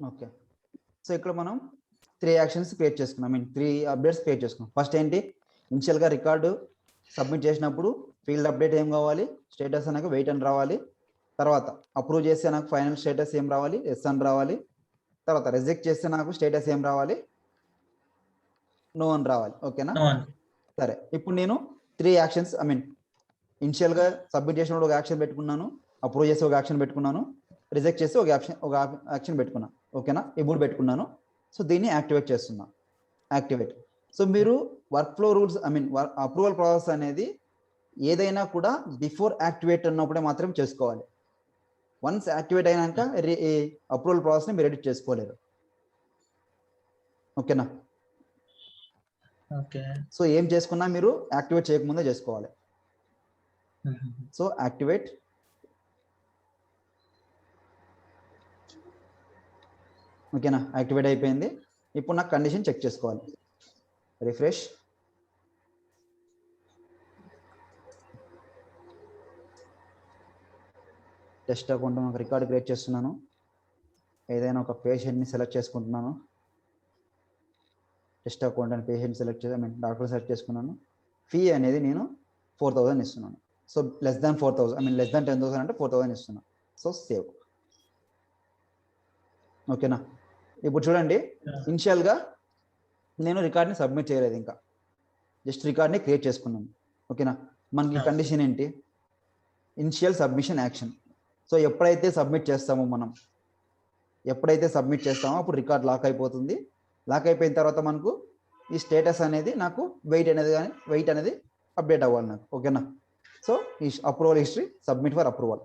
Okay. So ఇక్కడ మనం 3 actions create చేసుకున్నాం. 3 అప్డేట్స్ క్రియేట్ చేసుకున్నాం. ఫస్ట్ ఏంటి, ఇనిషియల్గా రికార్డు సబ్మిట్ చేసినప్పుడు ఫీల్డ్ అప్డేట్ ఏం కావాలి, స్టేటస్ అనగా వెయిట్ అని రావాలి. తర్వాత అప్రూవ్ చేస్తే నాకు ఫైనల్ స్టేటస్ ఏం రావాలి, ఎస్ అని రావాలి. తర్వాత రిజెక్ట్ చేస్తే నాకు స్టేటస్ ఏం రావాలి, నో అని రావాలి. ఓకేనా? సరే, ఇప్పుడు నేను 3 యాక్షన్స్ ఇనిషియల్గా సబ్మిట్ చేసినప్పుడు ఒక యాక్షన్ పెట్టుకున్నాను, అప్రూవ్ చేసి ఒక యాక్షన్ పెట్టుకున్నాను, రిజెక్ట్ చేసి ఒక యాక్షన్ పెట్టుకున్నాను. ఓకేనా? ఈ 3 పెట్టుకున్నాను. సో దీన్ని యాక్టివేట్ చేస్తున్నా. యాక్టివేట్. సో మీరు work flow rules approval process అనేది ఏదైనా కూడా బిఫోర్ యాక్టివేట్ అన్నప్పుడే మాత్రం చేసుకోవాలి. వన్స్ యాక్టివేట్ అయినాక అప్రూవల్ ప్రాసెస్ని మీరు ఎడిట్ చేసుకోలేరు. ఓకేనా? ఓకే. సో ఏం చేసుకున్నా మీరు యాక్టివేట్ చేయకముందే చేసుకోవాలి. So activate. ఓకేనా? యాక్టివేట్ అయిపోయింది. ఇప్పుడు నాకు కండిషన్ చెక్ చేసుకోవాలి. రిఫ్రెష్. టెస్ట్ అకౌంట్ ఒక రికార్డ్ క్రియేట్ చేస్తున్నాను. ఏదైనా ఒక పేషెంట్ని సెలెక్ట్ చేసుకుంటున్నాను. టెస్ట్ అకౌంట్ అని పేషెంట్ సెలెక్ట్ చేసి డాక్టర్ సెలెక్ట్ చేసుకున్నాను. ఫీ అనేది నేను 4000 ఇస్తున్నాను. So less than 4000 less than 10,000 అంటే 4000 ఇస్తున్నాను. So save. ఓకేనా? ఇప్పుడు చూడండి, ఇనిషియల్గా నేను రికార్డ్ని సబ్మిట్ చేయలేదు, ఇంకా జస్ట్ రికార్డ్ని క్రియేట్ చేసుకున్నాను. ఓకేనా? మనకి కండిషన్ ఏంటి, ఇనిషియల్ సబ్మిషన్ యాక్షన్. సో ఎప్పుడైతే సబ్మిట్ చేస్తామో అప్పుడు రికార్డ్ లాక్ అయిపోతుంది. లాక్ అయిపోయిన తర్వాత మనకు ఈ స్టేటస్ అనేది నాకు వెయిట్ అనేది అప్డేట్ అవ్వాలి నాకు. ఓకేనా? సో ఈ approval history submit for approval.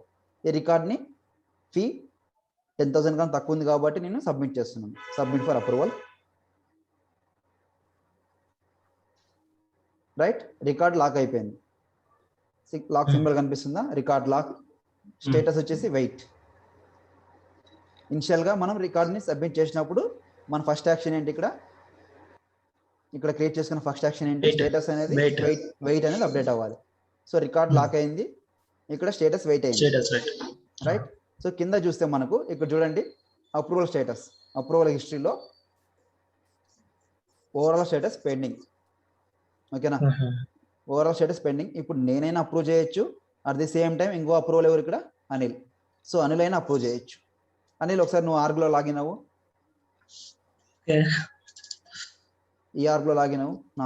ఈ రికార్డ్ని ఫీ 10,000 కన్నా తక్కువ ఉంది కాబట్టి నేను సబ్మిట్ చేస్తున్నాను. Submit for approval. Right, record lock అయిపోయింది. లాక్ సింబల్ కనిపిస్తుందా? Record lock. స్టేటస్ వచ్చేసి వెయిట్. ఇనిషియల్గా మనం రికార్డ్ని సబ్మిట్ చేసినప్పుడు మన ఫస్ట్ యాక్షన్ ఏంటి, ఇక్కడ క్రియేట్ చేసుకున్న ఫస్ట్ యాక్షన్ ఏంటి, స్టేటస్ అనేది వెయిట్ అనేది అప్డేట్ అవ్వాలి. సో రికార్డ్ లాక్ అయింది, ఇక్కడ స్టేటస్ వెయిట్ అయింది. రైట్. సో కింద చూస్తే మనకు ఇక్కడ చూడండి, అప్రూవల్ స్టేటస్, అప్రూవల్ హిస్టరీలో ఓవరాల్ స్టేటస్ పెండింగ్. ఓకేనా? Overall status pending. ఇప్పుడు నేనైనా అప్రూవ్ చేయొచ్చు, అట్ ది సేమ్ టైం ఇంకో అప్రూవల్ ఎవరు ఇక్కడ, అనిల్. సో అనిల్ అయినా అప్రూవ్ చేయొచ్చు. అనిల్ ఒకసారి నువ్వు ఆర్గ్లో లాగిన్ అవ్వు. ఈ ఆర్గ్లో లాగిన్ అవ్వు. నా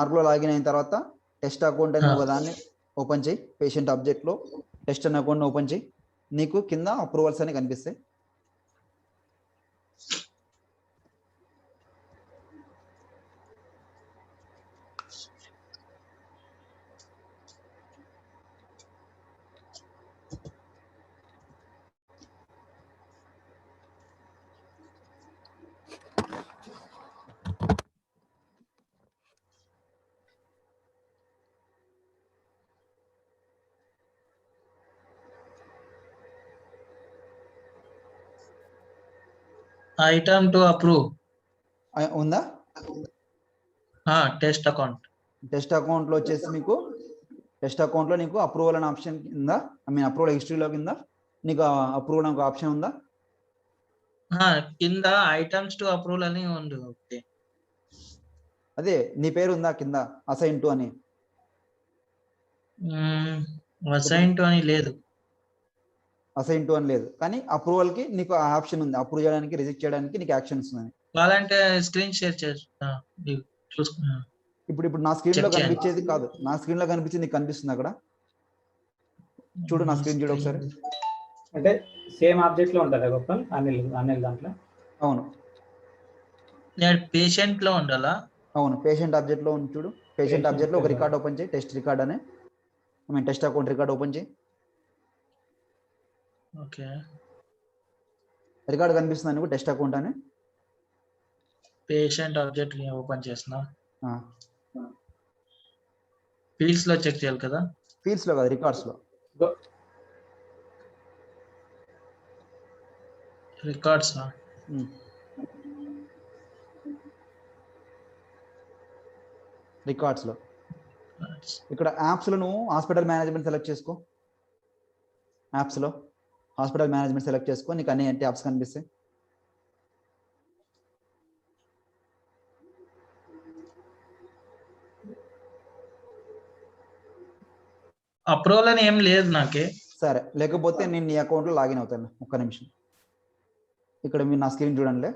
ఆర్గ్లో లాగిన్ అయిన తర్వాత టెస్ట్ అకౌంట్ అని ఒక దాన్ని ఓపెన్ చేయి. పేషెంట్ ఆబ్జెక్ట్లో టెస్ట్ అనే అకౌంట్ని ఓపెన్ చేయి. నీకు కింద అప్రూవల్స్ అని కనిపిస్తాయి. ఐటమ్ టు అప్రూవ్ ఉందా? టెస్ట్ అకౌంట్లో వచ్చేసి మీకు టెస్ట్ అకౌంట్లో నీకు అప్రూవల్ అనే ఆప్షన్ కింద, అప్రూవల్ హిస్టరీలో కింద నీకు అప్రూవల్ అనే ఆప్షన్ ఉందా? కింద ఐటమ్స్ టు అప్రూవల్ అని ఉంది. ఓకే, అదే నీ పేరు ఉందా కింద అసైన్ టు అని? అసైన్ టు అని లేదు. అసైన్ టు అని లేదు, కానీ అప్రూవల్ కి నీకు ఆప్షన్ ఉంది. అప్రూవ్ చేయడానికి, రిజెక్ట్ చేయడానికి నీకు యాక్షన్స్ ఉన్నాయి. కావాలంటే స్క్రీన్ షేర్ చేస్తా, చూసుకున్నా. ఇప్పుడు నా స్క్రీన్ లో కనిపించేది కాదు, నా స్క్రీన్ లో కనిపించేది నీకు కనిపిస్తుంది అక్కడ చూడు. నా స్క్రీన్ చూడు ఒకసారి. అంటే సేమ్ ఆబ్జెక్ట్ లో ఉంటుందా గోపాల్? అనిల్ దాంట్లో? అవును. పేషెంట్ లో ఉండాలా? అవును, పేషెంట్ ఆబ్జెక్ట్ లో ఉంది చూడు. పేషెంట్ ఆబ్జెక్ట్ లో ఒక రికార్డ్ ఓపెన్ చేయి, టెస్ట్ రికార్డ్ అనే టెస్ట్ అకౌంట్ రికార్డ్ ఓపెన్ చేయి. ఓకే, రికార్డ్ కనిపిస్తుంది నీకు, టెస్ట్ అకౌంట్ అని. పేషెంట్ ఆబ్జెక్ట్ ఓపెన్ చేస్తున్నా. ఫీల్డ్స్ లో చెక్ చేయాలి కదా? ఫీల్డ్స్ లో కాదు, రికార్డ్స్ లో. రికార్డ్స్ లో ఇక్కడ యాప్స్ లో నువ్వు హాస్పిటల్ మేనేజ్మెంట్ సెలెక్ట్ చేసుకో. యాప్స్ లో హాస్పిటల్ మేనేజ్మెంట్ సెలెక్ట్ చేసుకో, నీకు అన్ని ట్యాబ్స్ కనిపిస్తాయి. అప్రూవల్ అని ఏం లేదు నాకే. సరే, లేకపోతే నేను నీ అకౌంట్లో లాగిన్ అవుతాను. ఒక్క నిమిషం, ఇక్కడ మీరు నా స్క్రీన్ చూడండి.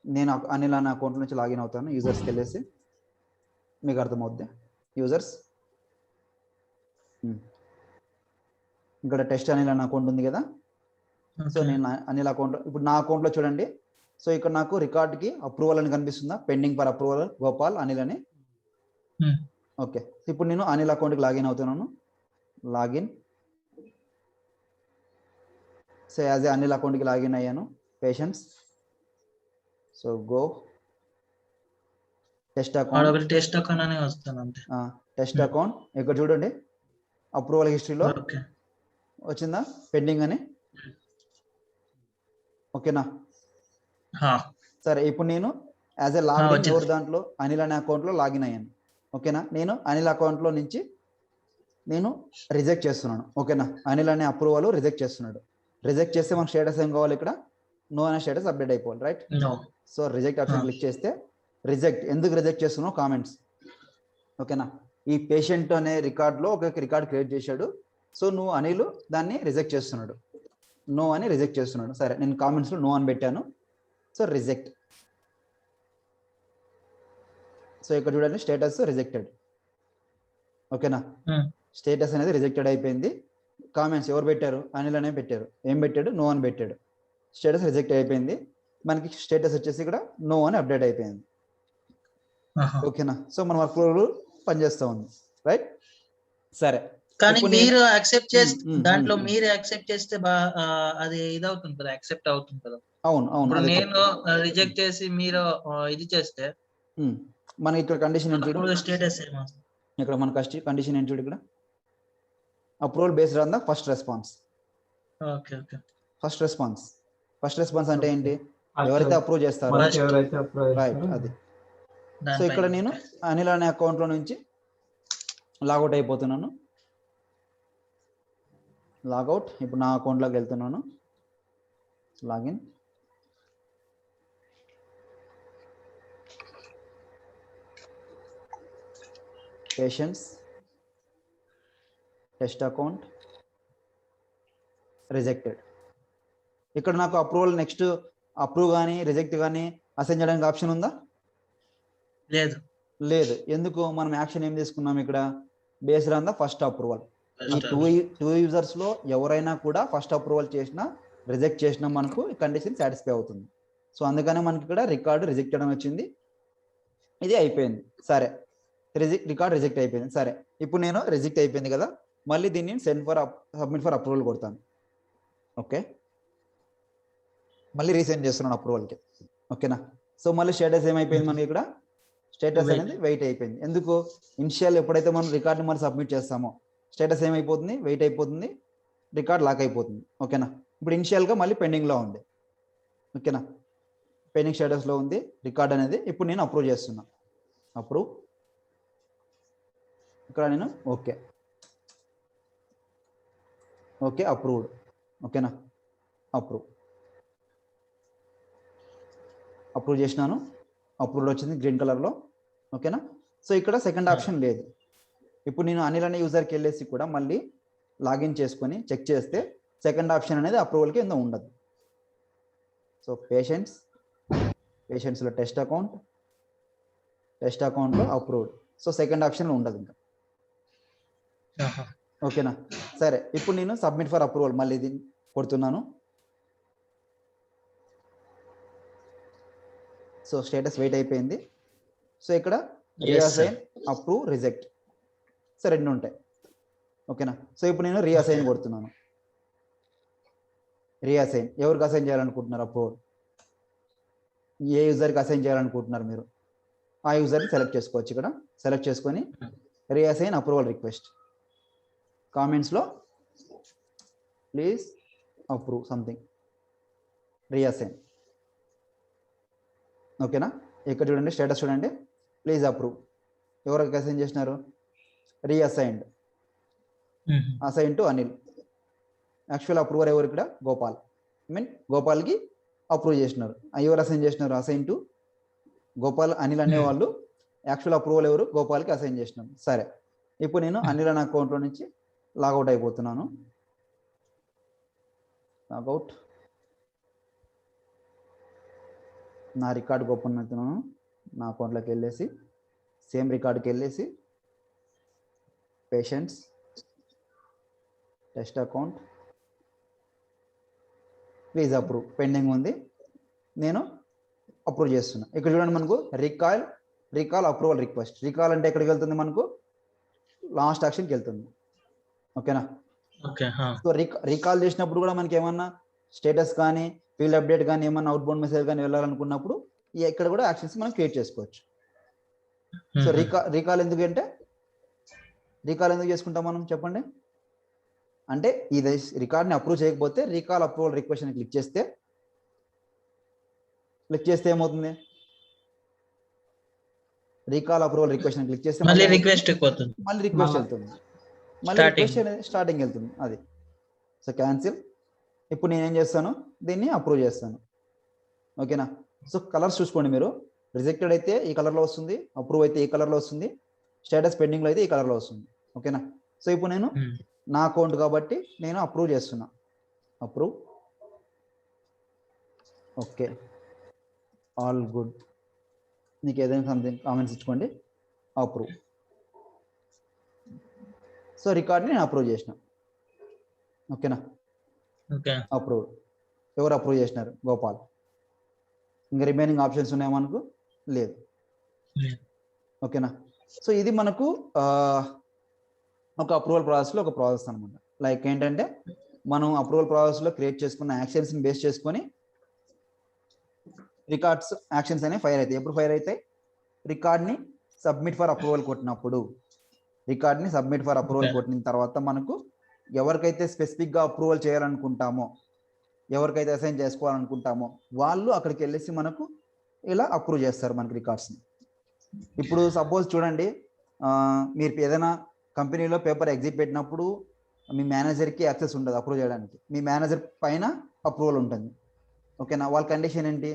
నేను అనిల్ అనే అకౌంట్ నుంచి లాగిన్ అవుతాను. యూజర్స్కి వెళ్ళేసి మీకు అర్థమవుద్ది. యూజర్స్, ఇక్కడ టెస్ట్ అనిల్ అనే అకౌంట్ ఉంది కదా. సో నేను అనిల్ అకౌంట్, ఇప్పుడు నా అకౌంట్లో చూడండి. సో ఇక్కడ నాకు రికార్డ్కి అప్రూవల్ అని కనిపిస్తుందా, pending for approval Gopal Anil అని. ఓకే, ఇప్పుడు నేను అనిల్ అకౌంట్కి లాగిన్ అవుతున్నాను. Login. So as a Anil అకౌంట్కి లాగిన్ అయ్యాను. Patients, so go test account. Test account అనే వస్తాను అంతే. టెస్ట్ అకౌంట్ ఇక్కడ చూడండి, అప్రూవల్ హిస్టరీలో వచ్చిందా పెండింగ్ అని. ఓకేనా? సరే, ఇప్పుడు నేను యాజ్ ఏ లాగిన్ ఎవరి దాంట్లో, అనిల్ అనే అకౌంట్లో లాగిన్ అయ్యాను. ఓకేనా? నేను అనిల్ అకౌంట్లో నుంచి నేను రిజెక్ట్ చేస్తున్నాను. ఓకేనా? అనిల్ అనే అప్రూవల్ రిజెక్ట్ చేస్తున్నాడు. రిజెక్ట్ చేస్తే మనకు స్టేటస్ ఏం కావాలి, ఇక్కడ నో అనే స్టేటస్ అప్డేట్ అయిపోవాలి, right? So reject option click చేస్తే రిజెక్ట్, ఎందుకు రిజెక్ట్ చేస్తున్నావు కామెంట్స్. ఓకేనా? ఈ పేషెంట్ అనే రికార్డ్లో ఒక రికార్డ్ క్రియేట్ చేశాడు. సో నువ్వు అనిల్ దాన్ని రిజెక్ట్ చేస్తున్నాడు, నో అని రిజెక్ట్ చేస్తున్నాడు. సరే, నేను కామెంట్స్లో నో అని పెట్టాను. So reject. సో ఇక్కడ చూడండి స్టేటస్ రిజెక్టెడ్. ఓకేనా? స్టేటస్ అనేది రిజెక్టెడ్ అయిపోయింది. కామెంట్స్ ఎవరు పెట్టారు, అనిల్ అనే పెట్టారు. ఏం పెట్టాడు, నో అని పెట్టాడు. స్టేటస్ రిజెక్ట్ అయిపోయింది. మనకి స్టేటస్ వచ్చేసి ఇక్కడ నో అని అప్డేట్ అయిపోయింది. ఓకేనా? సో మన వర్క్ ఫ్లో పనిచేస్తూ ఉంది, రైట్? సరే, కానీ మీరు యాక్సెప్ట్ చేస్తే, దాంట్లో మీరు యాక్సెప్ట్ చేస్తే అది ఇదవుతుంది కదా, యాక్సెప్ట్ అవుతుంది కదా. అవును అవును. నేను రిజెక్ట్ చేసి మీరు ఇది చేస్తే మనకి ఇక్కడ కండిషన్ ఏంటి చూడు, స్టేటస్ ఇక్కడ మన కండిషన్ ఏంటి చూడు, ఇక్కడ approval based on the first response. Okay okay. First response అంటే ఏంటి, ఎవరైతే అప్రూవ్ చేస్తారో, రైట్, అది. సో ఇక్కడ నేను అనిల్ అనే అకౌంట్లో నుంచి లాగౌట్ అయిపోతున్నాను. లాగౌట్. ఇప్పుడు నా అకౌంట్లోకి వెళ్తున్నాను. Login. Patients, test account, rejected. ఇక్కడ నాకు అప్రూవల్ నెక్స్ట్ అప్రూవ్ కానీ రిజెక్ట్ కానీ అసైన్ చేయడానికి ఆప్షన్ ఉందా? లేదు. ఎందుకు? మనం యాక్షన్ ఏం తీసుకున్నాం ఇక్కడ, based on the first approval. ఈ టూ యూజర్స్ లో ఎవరైనా కూడా ఫస్ట్ అప్రూవల్ చేసినా రిజెక్ట్ చేసినా మనకు కండిషన్ సాటిస్ఫై అవుతుంది. సో అందుకనే మనకి ఇక్కడ రికార్డు రిజెక్ట్ అని వచ్చింది. ఇది అయిపోయింది. సరే, రికార్డ్ రిజెక్ట్ అయిపోయింది. సరే, ఇప్పుడు నేను రిజెక్ట్ అయిపోయింది కదా, మళ్ళీ దీన్ని సబ్మిట్ ఫర్ అప్రూవల్ కొడతాను. ఓకే, మళ్ళీ రీసెండ్ చేస్తున్నాను అప్రూవల్కి. ఓకేనా? సో మళ్ళీ స్టేటస్ ఏమైపోయింది మనకి ఇక్కడ, స్టేటస్ అనేది వెయిట్ అయిపోయింది. ఎందుకు? ఇనిషియల్ ఎప్పుడైతే మనం రికార్డ్ని మరి సబ్మిట్ చేస్తామో స్టేటస్ ఏమైపోతుంది, వెయిట్ అయిపోతుంది, రికార్డ్ లాక్ అయిపోతుంది. ఓకేనా? ఇప్పుడు ఇనిషియల్గా మళ్ళీ పెండింగ్లో ఉంది. ఓకేనా? పెండింగ్ స్టేటస్లో ఉంది రికార్డ్ అనేది. ఇప్పుడు నేను అప్రూవ్ చేస్తున్నా. అప్రూవ్. ఇక్కడ నేను ఓకే అప్రూవ్డ్. ఓకేనా? అప్రూవ్ చేసినాను. అప్రూవ్డ్ వచ్చింది గ్రీన్ కలర్లో. ఓకేనా? సో ఇక్కడ సెకండ్ ఆప్షన్ లేదు. ఇప్పుడు నేను అనిల్ అనే యూజర్కి వెళ్ళేసి కూడా మళ్ళీ లాగిన్ చేసుకొని చెక్ చేస్తే సెకండ్ ఆప్షన్ అనేది అప్రూవల్కి ఏందో ఉండదు. సో పేషెంట్స్లో టెస్ట్ అకౌంట్లో అప్రూవ్డ్. సో సెకండ్ ఆప్షన్లో ఉండదు ఇంకా. ఓకేనా? సరే, ఇప్పుడు నేను సబ్మిట్ ఫర్ అప్రూవల్ మళ్ళీ ఇది కొడుతున్నాను. సో స్టేటస్ వెయిట్ అయిపోయింది. సో ఇక్కడ రీఅసైన్, అప్రూవ్, రిజెక్ట్. సో రెండు ఉంటాయి. ఓకేనా? సో ఇప్పుడు నేను రీఅసైన్ కొడుతున్నాను. రీఅసైన్ ఎవరికి అసైన్ చేయాలనుకుంటున్నారు, అప్రూవల్ ఏ యూజర్కి అసైన్ చేయాలనుకుంటున్నారు మీరు, ఆ యూజర్ని సెలెక్ట్ చేసుకోవచ్చు. ఇక్కడ సెలెక్ట్ చేసుకొని రీఅసైన్ అప్రూవల్ రిక్వెస్ట్. కామెంట్స్లో ప్లీజ్ అప్రూవ్ సంథింగ్, రీఅసైన్. ఓకేనా? ఇక్కడ చూడండి స్టేటస్ చూడండి, ప్లీజ్ అప్రూవ్. ఎవరికి అసైన్ చేసినారు, reassigned, assign to Anil. Actual approver ఎవరు ఇక్కడ? గోపాల్. గోపాల్కి అప్రూవ్ చేసినారు. ఎవరు అసైన్ చేసినారు? Assign to Gopal. అనిల్ అనే వాళ్ళు యాక్చువల్ అప్రూవల్ ఎవరు? గోపాల్కి అసైన్ చేసినారు. సరే, ఇప్పుడు నేను అనిల్ అనే అకౌంట్లో నుంచి లాగౌట్ అయిపోతున్నాను. లాగౌట్. నా రికార్డ్ ఓపెన్ అవుతున్నాను. నా అకౌంట్లోకి వెళ్ళేసి సేమ్ రికార్డ్కి వెళ్ళేసి patients test account please approve pending ఉంది, నేను అప్రూవ్ చేస్తున్నా. ఇక్కడ చూడండి మనకు రికాల్ అప్రూవల్ రిక్వెస్ట్. రికాల్ అంటే ఎక్కడికి వెళ్తుంది? మనకు లాస్ట్ యాక్షన్కి వెళ్తుంది. ఓకేనా? సో రికాల్ చేసినప్పుడు కూడా మనకి ఏమన్నా స్టేటస్ కానీ ఫీల్డ్ అప్డేట్ కానీ ఏమన్నా అవుట్బౌండ్ మెసేజ్ కానీ వెళ్ళాలనుకున్నప్పుడు ఇక్కడ కూడా యాక్షన్స్ మనం క్రియేట్ చేసుకోవచ్చు. సో రికాల్ ఎందుకంటే రికాల్ ఎందుకు చేసుకుంటాం మనం చెప్పండి? అంటే ఇది రికార్డ్ని అప్రూవ్ చేయకపోతే రికాల్ అప్రూవల్ రిక్వెస్ట్ అని క్లిక్ చేస్తే ఏమవుతుంది? రికాల్ అప్రూవల్ రిక్వెస్ట్ అని క్లిక్ చేస్తే మళ్ళీ రిక్వెస్ట్ వెళ్తుంది, మళ్ళీ రిక్వెస్ట్ అనేది స్టార్టింగ్ వెళ్తుంది. అది సో క్యాన్సిల్. ఇప్పుడు నేను ఏం చేస్తాను? దీన్ని అప్రూవ్ చేస్తాను. ఓకేనా? సో కలర్స్ చూసుకోండి మీరు. రిజెక్టెడ్ అయితే ఈ కలర్లో వస్తుంది, అప్రూవ్ అయితే ఈ కలర్లో వస్తుంది, స్టేటస్ పెండింగ్లో అయితే ఈ కలర్లో వస్తుంది. ఓకేనా? సో ఇప్పుడు నేను నా అకౌంట్ కాబట్టి నేను అప్రూవ్ చేస్తున్నా. అప్రూవ్. Okay, all good. మీకు ఏదైనా సంథింగ్ కామెంట్స్ ఇచ్చుకోండి. అప్రూవ్. సో రికార్డ్ని నేను అప్రూవ్ చేసిన. ఓకేనా? అప్రూవ్. ఎవరు అప్రూవ్ చేసినారు? గోపాల్. ఇంకా రిమైనింగ్ ఆప్షన్స్ ఉన్నాయా మనకు? లేదు. ఓకేనా? సో ఇది మనకు ఒక అప్రూవల్ ప్రాసెస్లో ఒక ప్రాసెస్ అనమాట. లైక్ ఏంటంటే మనం అప్రూవల్ ప్రాసెస్లో క్రియేట్ చేసుకున్న యాక్షన్స్ని బేస్ చేసుకొని రికార్డ్స్ యాక్షన్స్ అనేవి ఫైర్ అవుతాయి. ఎప్పుడు ఫైర్ అవుతాయి? రికార్డ్ని సబ్మిట్ ఫర్ అప్రూవల్ కొట్టినప్పుడు. రికార్డ్ని సబ్మిట్ ఫర్ అప్రూవల్ కొట్టిన తర్వాత మనకు ఎవరికైతే స్పెసిఫిక్గా అప్రూవల్ చేయాలనుకుంటామో, ఎవరికైతే అసైన్ చేసుకోవాలనుకుంటామో వాళ్ళు అక్కడికి వెళ్ళేసి మనకు ఇలా అప్రూవ్ చేస్తారు మనకి రికార్డ్స్ని. ఇప్పుడు సపోజ్ చూడండి, మీరు ఏదైనా కంపెనీలో పేపర్ ఎగ్జిట్ పెట్టినప్పుడు మీ మేనేజర్కి యాక్సెస్ ఉండదు అప్రూవ్ చేయడానికి. మీ మేనేజర్ పైన అప్రూవల్ ఉంటుంది. ఓకేనా? వాళ్ళ కండిషన్ ఏంటి?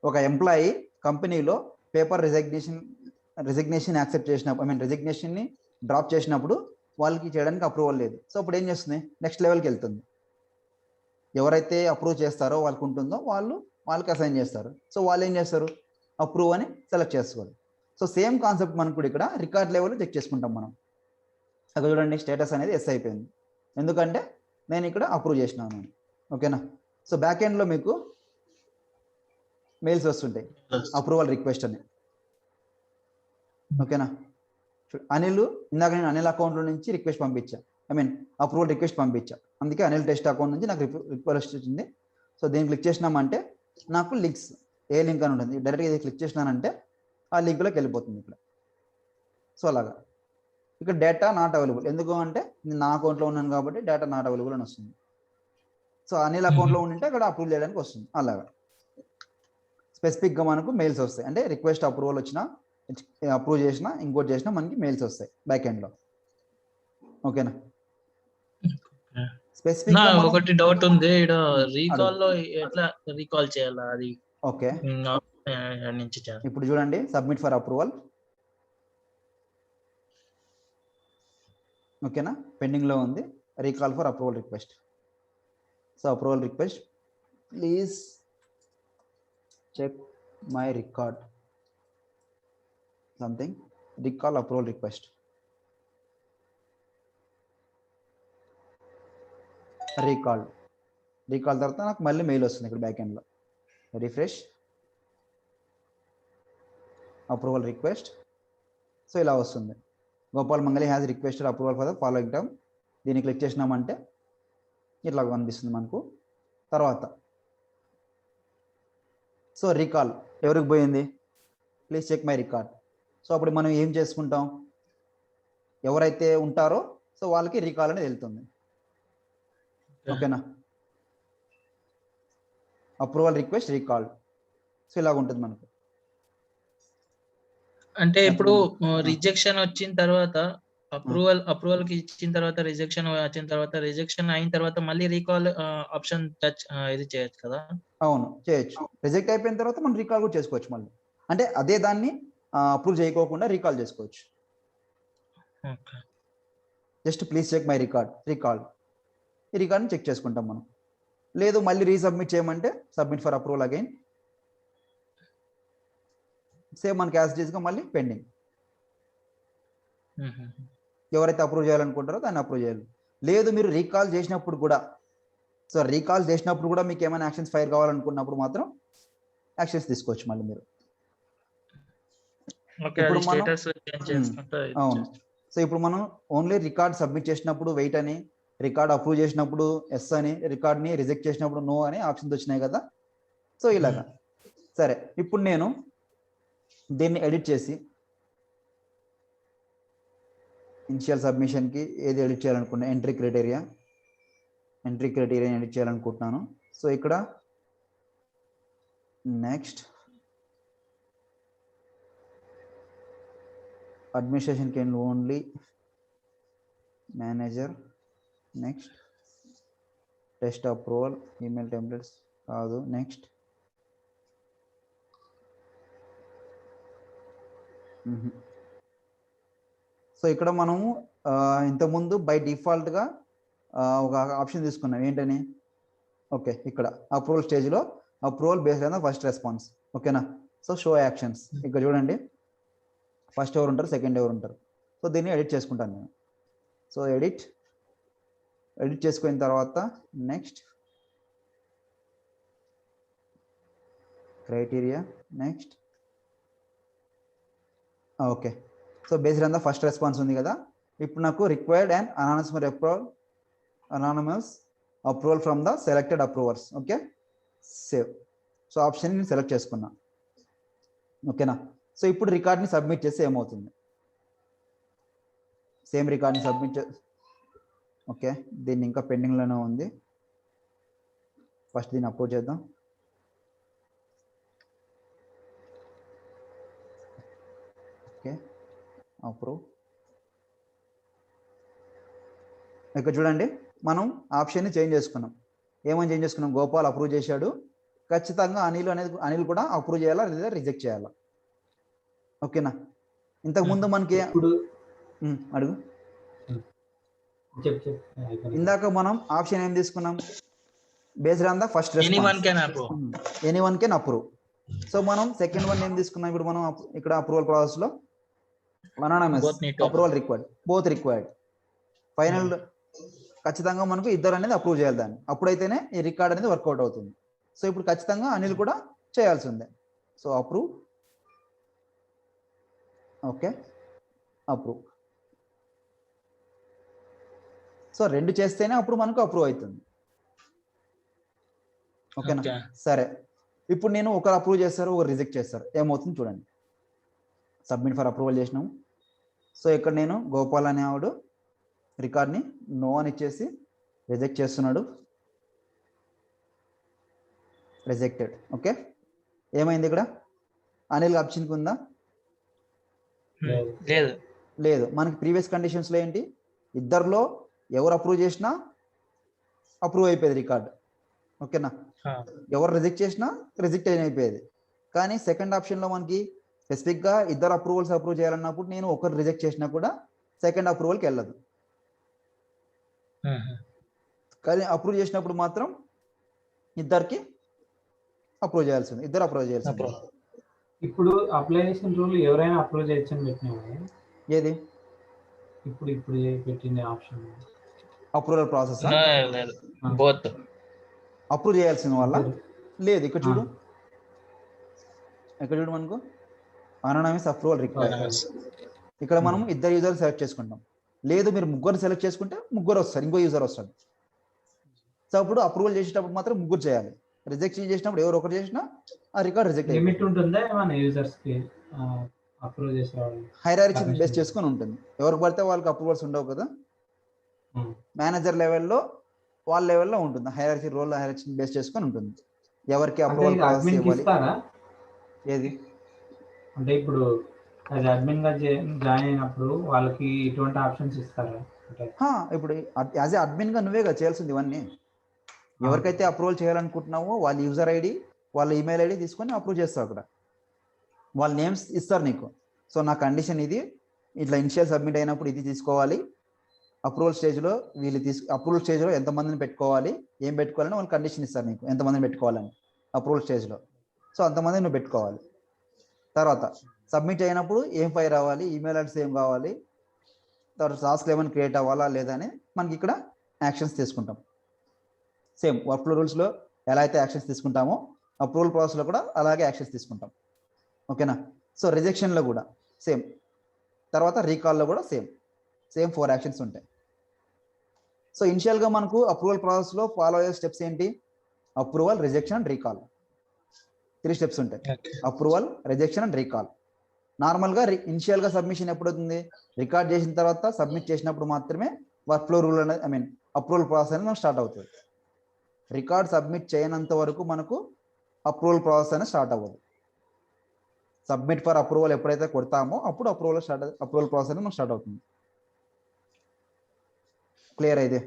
ఒక ఎంప్లాయీ కంపెనీలో పేపర్ రిజిగ్నేషన్ యాక్సెప్ట్ చేసినప్పుడు, రిజిగ్నేషన్ని డ్రాప్ చేసినప్పుడు వాళ్ళకి చేయడానికి అప్రూవల్ లేదు. సో అప్పుడు ఏం చేస్తుంది? నెక్స్ట్ లెవెల్కి వెళ్తుంది. ఎవరైతే అప్రూవ్ చేస్తారో వాళ్ళకి ఉంటుందో వాళ్ళకి అసైన్ చేస్తారు. సో వాళ్ళు ఏం చేస్తారు? అప్రూవ్ అని సెలెక్ట్ చేసుకోవాలి. సో సేమ్ కాన్సెప్ట్ మనకు కూడా ఇక్కడ రికార్డ్ లెవెల్ చెక్ చేసుకుంటాం మనం. అక్కడ చూడండి, స్టేటస్ అనేది ఎస్ అయిపోయింది. ఎందుకంటే నేను ఇక్కడ అప్రూవ్ చేసినాను. ఓకేనా? సో బ్యాక్ ఎండ్లో మీకు మెయిల్స్ వస్తుంటాయి అప్రూవల్ రిక్వెస్ట్ అని. ఓకేనా? అనిల్, ఇందాక నేను అనిల్ అకౌంట్లో నుంచి రిక్వెస్ట్ పంపించా, అప్రూవల్ రిక్వెస్ట్ పంపించా. అందుకే అనిల్ టెస్ట్ అకౌంట్ నుంచి నాకు రిక్వెస్ట్ వచ్చింది. సో దీన్ని క్లిక్ చేసినామంటే నాకు లింక్స్, ఏ లింక్ అని ఉంటుంది, డైరెక్ట్గా ఇది క్లిక్ చేసినానంటే ఆ లింక్లోకి వెళ్ళిపోతుంది ఇక్కడ. సో అలాగా ఇక్కడ డేటా నాట్ అవైలబుల్. ఎందుకు అంటే నేను నా అకౌంట్లో ఉన్నాను కాబట్టి డేటా నాట్ అవైలబుల్ అని వస్తుంది. సో అనిల్ అకౌంట్లో ఉంటే అక్కడ అప్రూవ్ చేయడానికి వస్తుంది. అలాగా స్పెసిఫిక్గా మనకు మెయిల్స్ వస్తాయి. అంటే రిక్వెస్ట్ అప్రూవల్ వచ్చినా, అప్రూవ్ చేసినా, ఇంకోటి చేసినా మనకి మెయిల్స్ వస్తాయి బ్యాక్ ఎండ్లో. ఓకేనా? స్పెసిఫిక్ ఒకటి డౌట్ ఉంది ఇక్కడ, రీకాల్ లో ఎట్లా రీకాల్ చేయాలా అది? ఓకే, ఇప్పుడు చూడండి, సబ్మిట్ ఫర్ అప్రూవల్. ఓకేనా? పెండింగ్ లో ఉంది. Recall for approval request. So approval request, please check my record something, recall approval request. Recall తర్వాత నాకు మళ్ళీ మెయిల్ వస్తుంది ఇక్కడ బ్యాక్ ఎండ్లో. Refresh, approval request. సో ఇలా వస్తుంది, Gopal Mangali has requested approval for the following term. దీన్ని క్లిక్ చేసినామంటే ఇట్లా కనిపిస్తుంది మనకు. తర్వాత సో రీకాల్ ఎవరికి పోయింది? Please check my record. So అప్పుడు మనం ఏం చేసుకుంటాం? ఎవరైతే ఉంటారో సో వాళ్ళకి రీకాల్ అనేది వెళ్తుంది. ఓకేనా? Approval request recall. సో ఇలాగ ఉంటుంది మనకు. అంటే ఇప్పుడు రిజెక్షన్ వచ్చిన తర్వాత అప్రూవల్ కి ఇచ్చిన తర్వాత రిజెక్షన్ వచ్చిన తర్వాత రిజెక్షన్ అయిన తర్వాత మళ్ళీ రీకాల్ ఆప్షన్ టచ్ ఇది చేయొచ్చు కదా? అవును చేయొచ్చు. రిజెక్ట్ అయిపోయిన తర్వాత మనం రీకాల్ కూడా చేసుకోవచ్చు మళ్ళీ. అంటే అదే దాన్ని అప్రూవ్ చేయకోకుండా రీకాల్ చేసుకోవచ్చు. Okay. Just please check my record ఈ రికార్డ్ని చెక్ చేసుకుంటాం మనం. లేదు మళ్ళీ రీసబ్మిట్ చేయమంటే submit for approval again. Same మనకి యాజ్ ఇట్ ఈస్గా మళ్ళీ పెండింగ్. ఎవరైతే అప్రూవ్ చేయాలనుకుంటారో దాన్ని అప్రూవ్ చేయాలి. లేదు మీరు రీకాల్ చేసినప్పుడు కూడా మీకు ఏమైనా యాక్షన్స్ ఫైర్ కావాలనుకున్నప్పుడు మాత్రం యాక్షన్స్ తీసుకోవచ్చు మళ్ళీ మీరు. ఇప్పుడు మనం అవును. సో ఇప్పుడు మనం ఓన్లీ రికార్డ్ సబ్మిట్ చేసినప్పుడు వెయిట్ అని, రికార్డ్ అప్రూవ్ చేసినప్పుడు ఎస్ అని, రికార్డ్ని రిజెక్ట్ చేసినప్పుడు నో అని ఆప్షన్స్ వచ్చినాయి కదా. సో ఇలాగా. సరే ఇప్పుడు నేను దీన్ని ఎడిట్ చేసి ఇనిషియల్ సబ్మిషన్కి ఏది ఎడిట్ చేయాలనుకున్నా ఎంట్రీ క్రైటీరియా ఎడిట్ చేయాలనుకుంటున్నాను. సో ఇక్కడ next administration can only manager, next test approval email templates కాదు, నెక్స్ట్ సో ఇక్కడ మనము ఇంతకుముందు బై డిఫాల్ట్గా ఒక ఆప్షన్ తీసుకున్నాం ఏంటని, ఓకే ఇక్కడ అప్రూవల్ స్టేజ్లో approval based on the first response. ఓకేనా. సో షో యాక్షన్స్ ఇక్కడ చూడండి, ఫస్ట్ ఎవరు ఉంటారు, సెకండ్ ఎవరు ఉంటారు. సో దీన్ని ఎడిట్ చేసుకుంటాను నేను. సో ఎడిట్ చేసుకున్న తర్వాత next criteria, next okay. So based on the first response ఉంది కదా. ఇప్పుడు నాకు required and anonymous approval from the selected approvers. Okay save. So option నేను సెలెక్ట్ చేసుకున్నా. ఓకేనా. సో ఇప్పుడు రికార్డ్ని సబ్మిట్ చేస్తే ఏమవుతుంది, సేమ్ రికార్డ్ని సబ్మిట్ ఓకే దీన్ని ఇంకా పెండింగ్లోనే ఉంది. ఫస్ట్ దీన్ని అప్రూవ్ చేద్దాం. Okay approve. ఇక్కడ చూడండి మనం ఆప్షన్ని చేంజ్ చేసుకున్నాం. ఏమని చేంజ్ చేసుకున్నాం, గోపాల్ అప్రూవ్ చేశాడు, ఖచ్చితంగా అనిల్ కూడా అప్రూవ్ చేయాలా లేదా రిజెక్ట్ చేయాలా. ఓకేనా. ఇంతకుముందు మనకి అడుగు ఇందాక మనం ఆప్షన్ ఏం తీసుకున్నాం, based on the first response anyone can approve. So మనం సెకండ్ వన్ ఏం తీసుకున్నాం, ఇప్పుడు మనం ఇక్కడ అప్రూవల్ ప్రాసెస్ లో anonymous approval required, both required. Final ఖచ్చితంగా మనకు ఇద్దరు అనేది అప్రూవ్ చేయాలి దాన్ని, అప్పుడైతేనే ఈ రికార్డ్ అనేది వర్కౌట్ అవుతుంది. సో ఇప్పుడు ఖచ్చితంగా అనిల్ కూడా చేయాల్సిందే. So approve, okay approve. So రెండు చేస్తేనే అప్పుడు మనకు అప్రూవ్ అవుతుంది. ఓకేనా. సరే ఇప్పుడు నేను ఒకరు అప్రూవ్ చేస్తారు, ఒకరు రిజెక్ట్ చేస్తారు, ఏమవుతుంది చూడండి. సబ్మిట్ ఫర్ అప్రూవల్ చేసినాము. సో ఇక్కడ నేను గోపాల్ అనే ఆవిడ రికార్డ్ని నో అని ఇచ్చేసి రిజెక్ట్ చేస్తున్నాడు, రిజెక్టెడ్. ఓకే ఏమైంది ఇక్కడ, అనిల్ ఆప్షన్కి ఉందా, లేదు. మనకి ప్రీవియస్ కండిషన్స్లో ఏంటి, ఇద్దరిలో ఎవరు అప్రూవ్ చేసినా అప్రూవ్ అయిపోయేది రికార్డ్. ఓకేనా. ఎవరు రిజెక్ట్ చేసినా రిజెక్ట్ అయిపోయేది. కానీ సెకండ్ ఆప్షన్లో మనకి స్పెసిఫిక్గా ఇద్దరు అప్రూవ్ చేయాలన్నప్పుడు నేను ఒకరు రిజెక్ట్ చేసినా కూడా సెకండ్ అప్రూవల్కి వెళ్ళదు. కానీ అప్రూవ్ చేసినప్పుడు మాత్రం ఇద్దరికి అప్రూవ్ చేయాల్సింది, ఇద్దరు అప్రూవ్ చేయాల్సింది. ఇప్పుడు అప్లికేషన్ రూల్ ఎవరైనా అప్రూవ్ చేయొచ్చు అని పెట్టినాము. ఏది ఇప్పుడు పెట్టిన option approval process both approve చేయాల్సిన వల్ల లేదు. ఇక్కడ చూడు మనకు అనానమస్ అప్రూవల్ రిక్వైర్డ్. ఇక్కడ మనం ఇద్దరు యూజర్ సెలెక్ట్ చేసుకుంటాం. లేదు మీరు ముగ్గురు సెలెక్ట్ చేసుకుంటే ముగ్గురు వస్తారు, ఇంకో యూజర్ వస్తాడు. సో అప్పుడు అప్రూవల్ చేసేటప్పుడు మాత్రం ముగ్గురు చేయాలి, రిజెక్ట్ చేసినప్పుడు ఎవరు ఒకరు చేసినా ఆ రికార్డ్ రిజెక్ట్ అయ్యింది. లిమిట్ ఉంటుందా మన యూజర్స్ కి అప్రూవ్ చేసేవాళ్ళు? హైరార్కీ బేస్ చేసుకొని ఉంటుంది. ఎవరికి పడితే వాళ్ళకి అప్రూవల్స్ ఉండవు కదా. మేనేజర్ లెవెల్లో వాళ్ళ లెవెల్లో ఉంటుంది, హైరార్కీ రోల్ హైరార్కీ బేస్ చేసుకొని ఉంటుంది. ఎవరికి అప్రూవల్ ప్రాసెస్ ఇవ్వాలి. ఇస్తారా ఏది అంటే ఇప్పుడు యాజ్ అడ్మిన్ గా జాయిన్ అయినప్పుడు వాళ్ళకి ఇటువంటి ఆప్షన్స్ ఇస్తారా అంటే ఇప్పుడు యాజ్ ఏ అడ్మిన్ గా నువ్వే కదా చేయాల్సింది ఇవన్నీ. ఎవరికైతే అప్రూవల్ చేయాలనుకుంటున్నావో వాళ్ళ యూజర్ ఐడి, వాళ్ళ ఈమెయిల్ ఐడి తీసుకొని అప్రూవ్ చేస్తావు అక్కడ. వాళ్ళ నేమ్స్ ఇస్తారు నీకు. సో నా కండిషన్ ఇది, ఇట్లా ఇనిషియల్ సబ్మిట్ అయినప్పుడు ఇది తీసుకోవాలి, అప్రూవల్ స్టేజ్లో అప్రూవల్ స్టేజ్లో ఎంతమందిని పెట్టుకోవాలి, ఏం పెట్టుకోవాలని వాళ్ళు కండిషన్ ఇస్తారు నీకు, ఎంతమందిని పెట్టుకోవాలని అప్రూవల్ స్టేజ్లో. సో అంతమంది నువ్వు పెట్టుకోవాలి. తర్వాత సబ్మిట్ అయినప్పుడు ఏం ఫైల్ రావాలి, ఈమెయిల్ అడ్రస్ ఏం కావాలి, తర్వాత టాస్క్ ఏమైనా క్రియేట్ అవ్వాలా లేదా అని మనకి ఇక్కడ యాక్షన్స్ తీసుకుంటాం. సేమ్ వర్క్ ఫ్లో రూల్స్లో ఎలా అయితే యాక్షన్స్ తీసుకుంటామో అప్రూవల్ ప్రాసెస్లో కూడా అలాగే యాక్షన్స్ తీసుకుంటాం. ఓకేనా? సో రిజెక్షన్లో కూడా సేమ్, తర్వాత రీకాల్లో కూడా సేమ్ 4 యాక్షన్స్ ఉంటాయి. సో ఇనిషియల్గా మనకు అప్రూవల్ ప్రాసెస్లో ఫాలో అయ్యే స్టెప్స్ ఏంటి? Approval, rejection and recall, 3 steps ఉంటాయి. Approval, rejection and recall. నార్మల్గా ఇనిషియల్గా సబ్మిషన్ ఎప్పుడు అవుతుంది? రికార్డ్ చేసిన తర్వాత సబ్మిట్ చేసినప్పుడు మాత్రమే వర్క్ ఫ్లో రూల్ అనేది అప్రూవల్ ప్రాసెస్ అనేది స్టార్ట్ అవుతుంది. రికార్డ్ సబ్మిట్ చేయనంత వరకు మనకు అప్రూవల్ ప్రాసెస్ అనేది స్టార్ట్ అవ్వదు. సబ్మిట్ ఫర్ అప్రూవల్ ఎప్పుడైతే కొడతామో అప్పుడు అప్రూవల్ ప్రాసెస్ అనేది స్టార్ట్ అవుతుంది. క్లియర్ అయితే?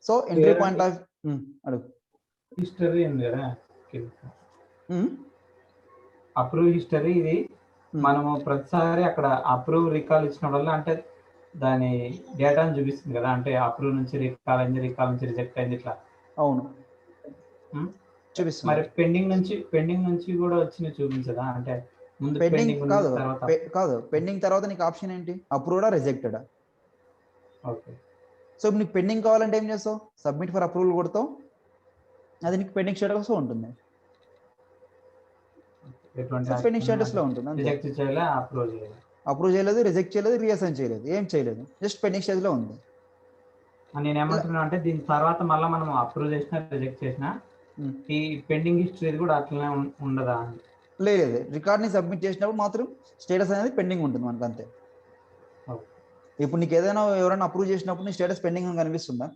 సో ఎంట్రీ పాయింట్ ఆఫ్ అడుగు. హిస్టరీ ఉంది కదా, అప్రూవ్ హిస్టరీ, ఇది మనము ప్రతిసారి అక్కడ అప్రూవ్ రికాల్ ఇచ్చినప్పుడల్లా అంటే దాని డేటాను చూపిస్తుంది కదా, అంటే అప్రూవ్ నుంచి రికాల్ అయింది, రికాల్ నుంచి రిజెక్ట్ అయింది ఇట్లా. అవును, చూపిస్తుంది. మరి పెండింగ్ నుంచి కూడా వచ్చిన చూపించదా? అంటే ముందు పెండింగ్ కాదు, పెండింగ్ తర్వాత నీకు ఆప్షన్ ఏంటి? అప్రూవ్డా, రిజెక్టెడా? ఓకే. సో ఇప్పుడు నీకు పెండింగ్ కావాలంటే ఏం చేస్తావు? సబ్మిట్ ఫర్ అప్రూవల్ కొడతావు, అది నీకు పెండింగ్ స్టేటస్ ఉంటుంది. పెండింగ్ స్టేటస్ లో ఉంటుంది. అప్రూవ్ చేయలేదు, రిజెక్ట్ చేయలేదు, రీఅసైన్ చేయలేదు, ఏం చేయలేదు, జస్ట్ పెండింగ్ స్టేజ్ లో ఉంది. నేను ఏమంటున్నా అంటే దీని తర్వాత మళ్ళీ మనం అప్రూవ్ చేసినా రిజెక్ట్ చేసినా ఈ పెండింగ్ హిస్టరీ కూడా అట్లనే ఉండదా? లేదు, రికార్డ్ని సబ్మిట్ చేసినప్పుడు మాత్రం స్టేటస్ అనేది పెండింగ్ ఉంటుంది మనకు, అంతే. ఇప్పుడు నీకు ఏదైనా ఎవరైనా అప్రూవ్ చేసినప్పుడు నీ స్టేటస్ పెండింగ్ అని కనిపిస్తుందా?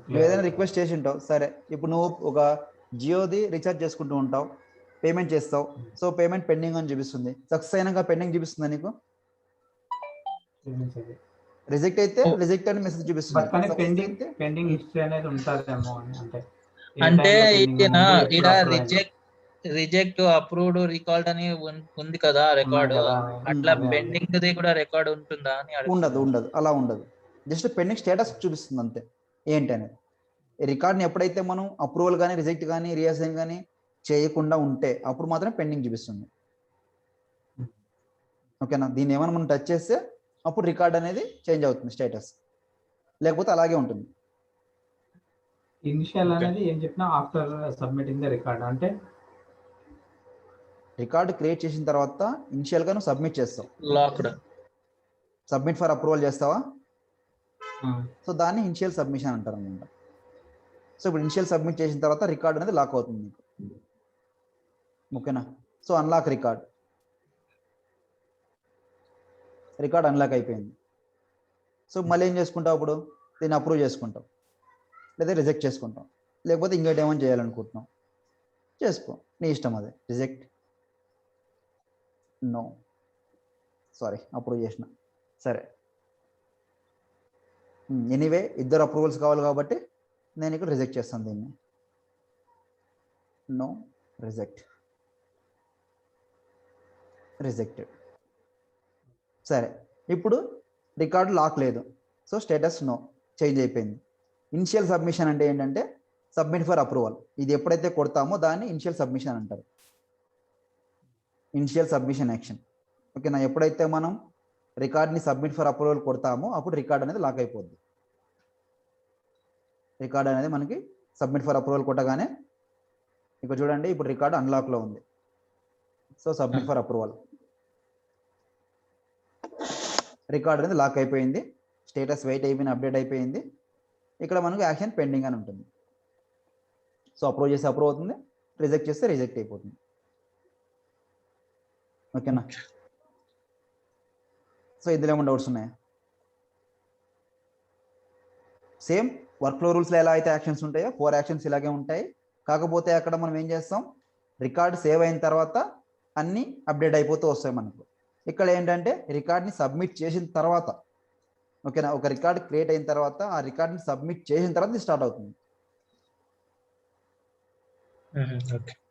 నువ్వు ఏదైనా రిక్వెస్ట్ చేసి ఉంటావు, సరే, ఇప్పుడు నువ్వు ఒక జియోది రీఛార్జ్ చేసుకుంటూ ఉంటావు, పేమెంట్ చేస్తావు, సో పేమెంట్ పెండింగ్ అని చూపిస్తుంది. సక్సెస్ అయినాక పెండింగ్ చూపిస్తుందా నీకు? రిజెక్ట్ అయితే రిజెక్ట్ అని మెసేజ్ చూపిస్తుంది. పెండింగ్ హిస్టరీ అనేది ఉంటుందేమో అంటే రిజెక్ట్, అప్రూవ్డ్, రికాల్డ్ అని ఉంది కదా రికార్డ్, అట్లా పెండింగ్ ది కూడా రికార్డ్ ఉంటుందా అని? ఉండదు, అలా ఉండదు. జస్ట్ పెండింగ్ స్టేటస్ చూపిస్తుంది అంతే, ఏంటి అనేది. రికార్డ్ని ఎప్పుడైతే మనం అప్రూవల్ కానీ, రిజెక్ట్ కానీ, రీఅసైన్ కానీ చేయకుండా ఉంటే అప్పుడు మాత్రం పెండింగ్ చూపిస్తుంది. ఓకేనా? దీన్ని ఏమైనా మనం టచ్ చేస్తే అప్పుడు రికార్డ్ అనేది చేంజ్ అవుతుంది స్టేటస్, లేకపోతే అలాగే ఉంటుంది. ఇనిషియల్ అనేది ఏం చెప్పినా ఆఫ్టర్ సబ్మిటింగ్ ద రికార్డ్, అంటే రికార్డ్ క్రియేట్ చేసిన తర్వాత ఇనిషియల్ గా నువ్వు సబ్మిట్ చేస్తావు, లాక్డ్ సబ్మిట్ ఫర్ అప్రూవల్ చేస్తావా? సో దాన్ని ఇనిషియల్ సబ్మిషన్ అంటారు అనమాట. సో ఇప్పుడు ఇనిషియల్ సబ్మిట్ చేసిన తర్వాత రికార్డ్ అనేది లాక్ అవుతుంది మీకు. ఓకేనా? సో అన్లాక్ రికార్డ్ అన్లాక్ అయిపోయింది. సో మళ్ళీ ఏం చేసుకుంటావు? అప్పుడు దీన్ని అప్రూవ్ చేసుకుంటావు, లేదా రిజెక్ట్ చేసుకుంటాం, లేకపోతే ఇంకోటి ఏమైనా చేయాలనుకుంటున్నాం చేసుకో, నీ ఇష్టం. అది రిజెక్ట్, నో, సారీ అప్రూవ్ చేసిన, సరే. ఎనీవే ఇద్దరు అప్రూవల్స్ కావాలి కాబట్టి నేను ఇక్కడ రిజెక్ట్ చేస్తాను దీన్ని. No, rejected. సరే, ఇప్పుడు రికార్డు లాక్ లేదు, సో స్టేటస్ నో, చేంజ్ అయిపోయింది. ఇనిషియల్ సబ్మిషన్ అంటే ఏంటంటే సబ్మిట్ ఫర్ అప్రూవల్, ఇది ఎప్పుడైతే కొడతామో దాన్ని ఇనిషియల్ సబ్మిషన్ అంటారు, ఇనిషియల్ సబ్మిషన్ యాక్షన్. ఓకేనా? ఎప్పుడైతే మనం రికార్డ్ని సబ్మిట్ ఫర్ అప్రూవల్ కొడతామో అప్పుడు రికార్డ్ అనేది లాక్ అయిపోద్ది. రికార్డ్ అనేది మనకి సబ్మిట్ ఫర్ అప్రూవల్ కొట్టగానే ఇక్కడ చూడండి, ఇప్పుడు రికార్డ్ అన్లాక్లో ఉంది. So submit for approval, record అనేది లాక్ అయిపోయింది, స్టేటస్ వెయిట్ అయిపోయింది, అప్డేట్ అయిపోయింది. ఇక్కడ మనకు యాక్షన్ పెండింగ్ అని ఉంటుంది. సో అప్రూవ్ చేస్తే అప్రూవ్ అవుతుంది, రిజెక్ట్ చేస్తే రిజెక్ట్ అయిపోతుంది. ఓకేనా? సో ఇందులో ఏమైనా డౌట్స్ ఉన్నాయా? సేమ్ వర్క్ ఫ్లో రూల్స్లో ఎలా అయితే యాక్షన్స్ ఉంటాయో 4 యాక్షన్స్ ఇలాగే ఉంటాయి. కాకపోతే అక్కడ మనం ఏం చేస్తాం, రికార్డ్ సేవ్ అయిన తర్వాత అన్ని అప్డేట్ అయిపోతూ వస్తాయి మనకు. ఇక్కడ ఏంటంటే రికార్డ్ని సబ్మిట్ చేసిన తర్వాత, ఓకేనా, ఒక రికార్డ్ క్రియేట్ అయిన తర్వాత ఆ రికార్డ్ని సబ్మిట్ చేసిన తర్వాత ఇది స్టార్ట్ అవుతుంది.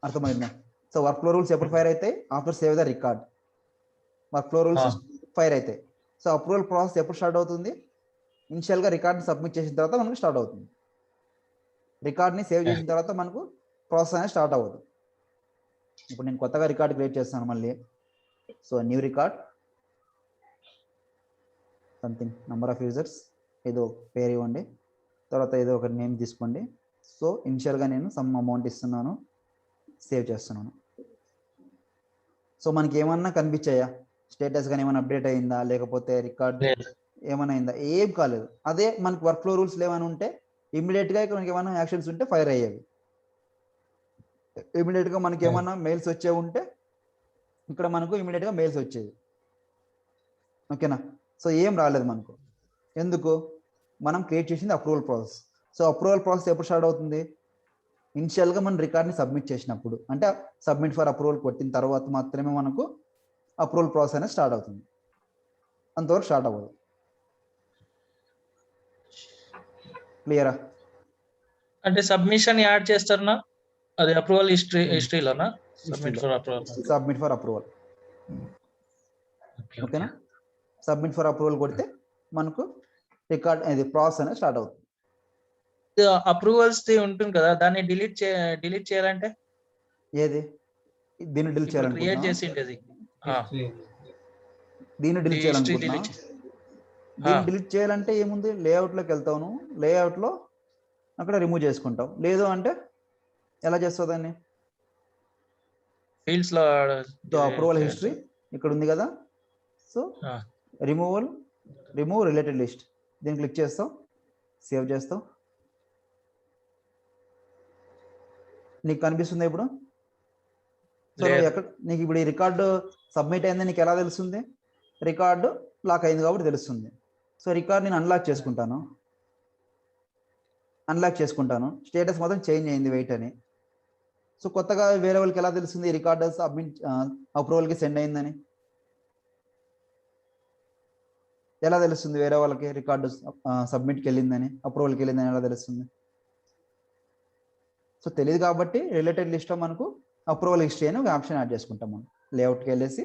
అర్థమైందా? సో వర్క్ ఫ్లో రూల్స్ ఎప్పుడు ఫైర్ అవుతాయి? After save the record work flow rules fire అవుతాయి. సో అప్రూవల్ ప్రాసెస్ ఎప్పుడు స్టార్ట్ అవుతుంది? ఇనిషియల్గా రికార్డ్ని సబ్మిట్ చేసిన తర్వాత మనకు స్టార్ట్ అవుతుంది. రికార్డ్ని సేవ్ చేసిన తర్వాత మనకు ప్రాసెస్ అనేది స్టార్ట్ అవ్వదు. ఇప్పుడు నేను కొత్తగా రికార్డ్ క్రియేట్ చేస్తాను మళ్ళీ. So new record, something number of users, ఏదో పేరు ఇవ్వండి, తర్వాత ఏదో ఒక నేమ్ తీసుకోండి. సో ఇనిషియల్గా నేను సమ్ అమౌంట్ ఇస్తున్నాను, సేవ్ చేస్తున్నాను. సో మనకి ఏమన్నా కనిపించాయా? స్టేటస్ కానీ ఏమైనా అప్డేట్ అయిందా, లేకపోతే రికార్డ్ ఏమైనా అయిందా? ఏం కాలేదు. అదే మనకి వర్క్ ఫ్లో రూల్స్ ఏమైనా ఉంటే ఇమీడియట్గా మనకి ఏమైనా యాక్షన్స్ ఉంటే ఫైర్ అయ్యేవి. ఇమీడియట్గా మనకి ఏమైనా మెయిల్స్ వచ్చే ఉంటే ఇక్కడ మనకు ఇమీడియట్గా మెయిల్స్ వచ్చేవి. ఓకేనా? సో ఏం రాలేదు మనకు. ఎందుకు? మనం క్రియేట్ చేసింది approval process. So approval process ఎప్పుడు స్టార్ట్ అవుతుంది? ఇనిషియల్గా మనం రికార్డ్ని సబ్మిట్ చేసినప్పుడు, అంటే సబ్మిట్ ఫర్ అప్రూవల్ కొట్టిన తర్వాత మాత్రమే మనకు అప్రూవల్ ప్రాసెస్ అనేది స్టార్ట్ అవుతుంది. అంతవరకు స్టార్ట్ అవ్వదు. క్లియరా? అంటే సబ్మిషన్ యాడ్ చేస్తారనా? అది అప్రూవల్ హిస్టరీలోనా? Submit for approval. ఓకేనా? సబ్మిట్ ఫర్ అప్రూవల్ కొడితే మనకు రికార్డ్ అది ప్రాసెస్ అనేది స్టార్ట్ అవుతుంది. అప్రూవల్స్ ఉంటుంది కదా, దాన్ని డిలీట్ చేయాలంటే ఏది? దీన్ని డిలీట్ క్రియేట్ చేయాలనుకుంటున్నా? చేసిండేది దీన్ని డిలీట్ చేయాలనుకుంటున్నా? దీన్ని డిలీట్ చేయాలంటే ఏముంది? లేఅవుట్లోకి వెళ్తాను, లేఅవుట్లో అక్కడ రిమూవ్ చేసుకుంటాం. లేదు అంటే ఎలా చేస్తావు దాన్ని? ఫీల్డ్స్ లో అప్రూవల్ హిస్టరీ ఇక్కడ ఉంది కదా. సో రిమూవ్ రిలేటెడ్ లిస్ట్, దీన్ని క్లిక్ చేస్తావు, సేవ్ చేస్తావు. నీకు కనిపిస్తుంది ఇప్పుడు? సో ఎక్కడ నీకు ఇప్పుడు ఈ రికార్డు సబ్మిట్ అయిందని నీకు ఎలా తెలుస్తుంది? రికార్డు లాక్ అయింది కాబట్టి తెలుస్తుంది. సో రికార్డ్ నేను అన్లాక్ చేసుకుంటాను, స్టేటస్ మాత్రం చేంజ్ అయింది వెయిట్ అని. సో కొత్తగా వేరే వాళ్ళకి ఎలా తెలుస్తుంది రికార్డు సబ్మిట్ అప్రూవల్కి సెండ్ అయిందని? ఎలా తెలుస్తుంది వేరే వాళ్ళకి రికార్డు సబ్మిట్కి వెళ్ళిందని, అప్రూవల్కి వెళ్ళిందని ఎలా తెలుస్తుంది? సో తెలియదు కాబట్టి రిలేటెడ్ లిస్ట్లో మనకు అప్రూవల్ హిస్టరీ అని ఒక ఆప్షన్ యాడ్ చేసుకుంటాం. మనం లేఅవుట్కి వెళ్ళేసి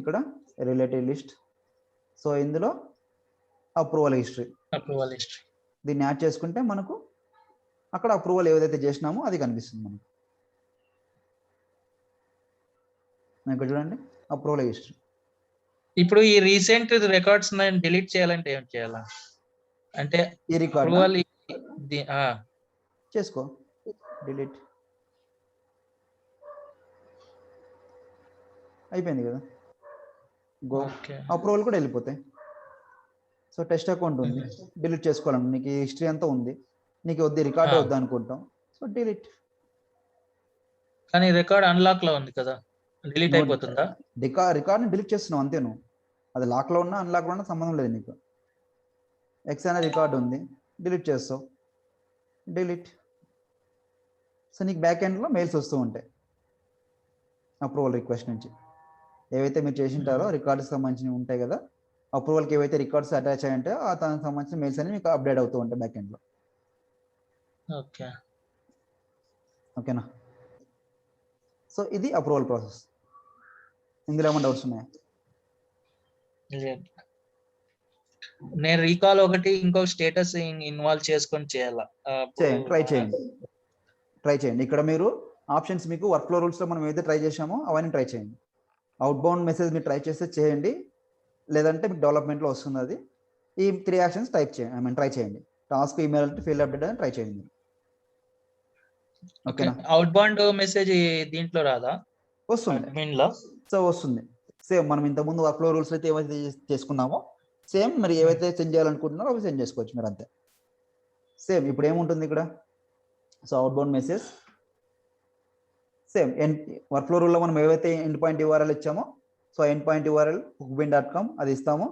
ఇక్కడ రిలేటెడ్ లిస్ట్, సో ఇందులో అప్రూవల్ హిస్టరీ దీన్ని యాడ్ చేసుకుంటే మనకు అక్కడ అప్రూవల్ ఏదైతే చేసినామో అది కనిపిస్తుంది మనకు. ఇక్కడ చూడండి అప్రూవల్ హిస్టరీ. ఇప్పుడు ఈ రీసెంట్ రికార్డ్స్ డిలీట్ చేయాలంటే ఏం చేయాలా? అంటే ఈ రికార్డ్ చేసుకో, డిలీట్ అయిపోయింది కదా. గో, అప్రూవల్ కూడా వెళ్ళిపోతాయి. సో టెస్ట్ అకౌంట్ ఉంది, డిలీట్ చేసుకోవాలంటే నీకు హిస్టరీ అంతా ఉంది, నీకు వద్దు రికార్డ్ వద్దు అనుకుంటాం, సో డిలీట్. కానీ రికార్డ్ అన్లాక్ లో ఉంది కదా, డిలీట్ అయిపోతుందా? రికార్డ్ని డిలీట్ చేస్తున్నావు అంతే. నువ్వు అది లాక్లో ఉన్నా అన్లాక్లో ఉన్నా సంబంధం లేదు నీకు. ఎక్స్ అనే రికార్డ్ ఉంది, డిలీట్ చేస్తావు, డిలీట్. సో నీకు బ్యాక్ ఎండ్లో మెయిల్స్ వస్తూ ఉంటాయి అప్రూవల్ రిక్వెస్ట్ నుంచి. ఏవైతే మీరు చేసింటారో రికార్డ్స్కి సంబంధించినవి ఉంటాయి కదా, అప్రూవల్కి ఏవైతే రికార్డ్స్ అటాచ్ అయ్యి ఉంటాయో దానికి సంబంధించిన మెయిల్స్ అనేవి మీకు అప్డేట్ అవుతూ ఉంటాయి బ్యాక్ ఎండ్లో. ఓకేనా? సో ఇది అప్రూవల్ ప్రాసెస్. ఇందులో ఏమైనా డౌట్స్ ఉన్నాయా? నేను రీకాల్ ఒకటి ఇంకో స్టేటస్ ఇన్వాల్వ్ చేసుకొని చేయాలా? ట్రై చేయండి. ఇక్కడ మీరు ఆప్షన్స్ మీకు వర్క్ ఫ్లో రూల్స్లో మనం ఏదైతే ట్రై చేసామో అవన్నీ ట్రై చేయండి. అవుట్ బౌండ్ మెసేజ్ మీరు ట్రై చేస్తే చేయండి, లేదంటే మీకు డెవలప్మెంట్లో వస్తుంది అది. ఈ 3 యాక్షన్స్ ట్రై చేయండి. టాస్క్, ఈమెయిల్, ఫీల్డ్ అప్డేట్ అని ట్రై చేయండి. ఓకేనా? అవుట్ బౌండ్ మెసేజ్ దీంట్లో రాదా? వస్తుంది. సో వస్తుంది. సేమ్ మనం ఇంతకుముందు వర్క్ ఫ్లో రూల్స్ అయితే ఏవైతే చేసుకున్నామో సేమ్ మరి ఏవైతే సెండ్ చేయాలనుకుంటున్నారో అవి సెండ్ చేసుకోవచ్చు మీరు అంతే. సేమ్ ఇప్పుడు ఏముంటుంది ఇక్కడ? So out bound message same work flow రూల్లో మనం ఏవైతే ఎండ్ పాయింట్ URL ఇచ్చామో, so end point URL hookbean.com అది ఇస్తాము,